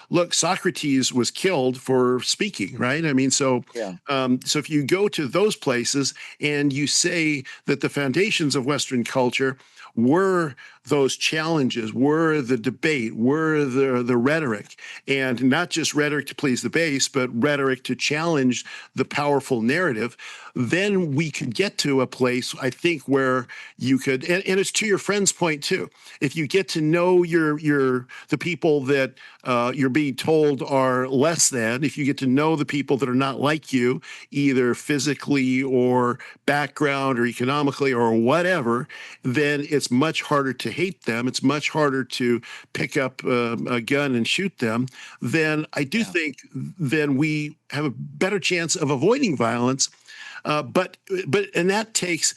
Look, Socrates was killed for speaking, right? So if you go to those places and you say that the foundations of Western culture were those challenges, were the debate, were the rhetoric, and not just rhetoric to please the base, but rhetoric to challenge the powerful narrative, then we could get to a place, I think, where you could, and it's to your friend's point too. If you get to know the people that you're being told are less than, if you get to know the people that are not like you, either physically or background or economically or whatever, then it's much harder to hate them. It's much harder to pick up a gun and shoot them. Then I do think then we have a better chance of avoiding violence. But that takes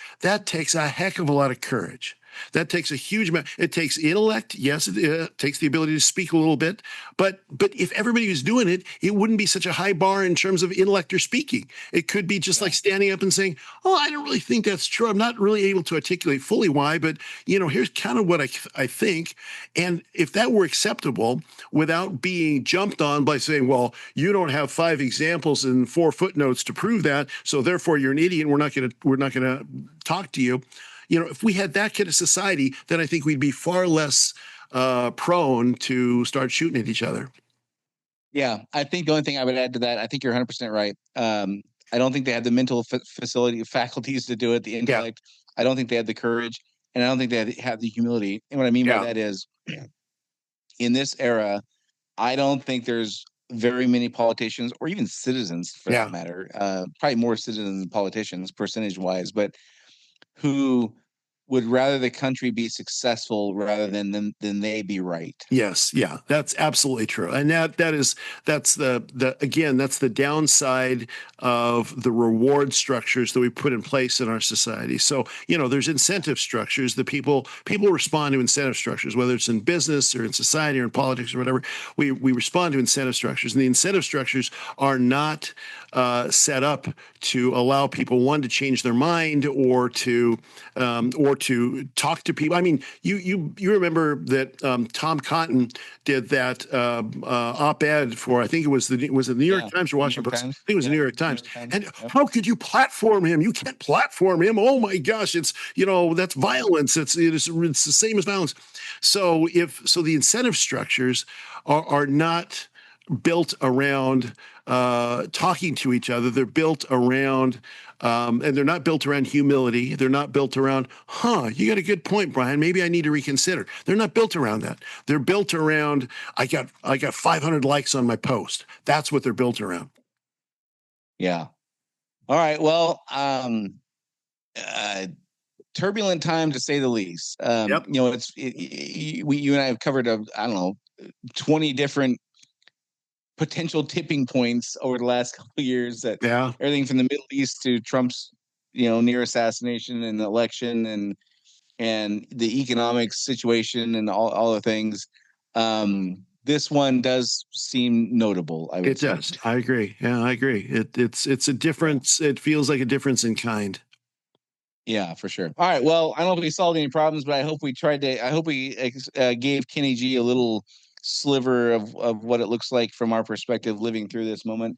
a heck of a lot of courage. That takes a huge amount. It takes intellect. Yes, it takes the ability to speak a little bit. But if everybody was doing it, it wouldn't be such a high bar in terms of intellect or speaking. It could be just like standing up and saying, "Oh, I don't really think that's true. I'm not really able to articulate fully why, but here's kind of what I think." And if that were acceptable, without being jumped on by saying, "Well, you don't have 5 examples and 4 footnotes to prove that, so therefore you're an idiot. We're not going to talk to you." If we had that kind of society, then I think we'd be far less prone to start shooting at each other. Yeah, I think the only thing I would add to that, I think you're 100% right. I don't think they have the mental faculties to do it, the intellect. Yeah. I don't think they have the courage, and I don't think they have the humility. And what I mean by that is, in this era, I don't think there's very many politicians, or even citizens for that matter, probably more citizens than politicians percentage-wise, but who would rather the country be successful rather than they be right. Yes, yeah, that's absolutely true, and that's the downside of the reward structures that we put in place in our society. So there's incentive structures that people respond to incentive structures, whether it's in business or in society or in politics or whatever. We respond to incentive structures, and the incentive structures are not set up to allow people, one, to change their mind or to talk to people. You remember that Tom Cotton did that op-ed for, I think it was the New York Times or Washington Post. I think it was the New York Times. And how could you platform him? You can't platform him. Oh my gosh, it's that's violence. It's the same as violence. So the incentive structures are not built around talking to each other. They're built around, and they're not built around humility. They're not built around, you got a good point, Brian. Maybe I need to reconsider. They're not built around that. They're built around, I got 500 likes on my post. That's what they're built around. Yeah. All right. Well, turbulent time to say the least. You and I have covered 20 different potential tipping points over the last couple of years, that everything from the Middle East to Trump's near assassination and the election and the economic situation and all the things. This one does seem notable. It does. I agree. Yeah, I agree. It's a difference. It feels like a difference in kind. Yeah, for sure. All right. Well, I don't know if we solved any problems, but I hope we gave Kenny G a little sliver of what it looks like from our perspective living through this moment.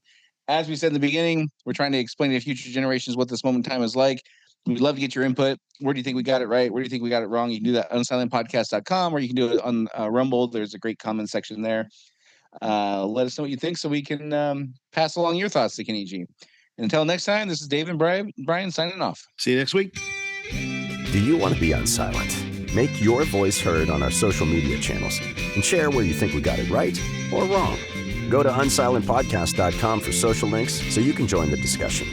As we said in the beginning, we're trying to explain to future generations what this moment in time is like. We'd love to get your input. Where do you think we got it right? Where do you think we got it wrong? You can do that on unsilentpodcast.com, or you can do it on Rumble. There's a great comment section there. Let us know what you think so we can pass along your thoughts to Kenny G. And until next time, this is Dave and Brian signing off. See you next week. Do you want to be unsilent? Make your voice heard on our social media channels and share where you think we got it right or wrong. Go to unsilentpodcast.com for social links so you can join the discussion.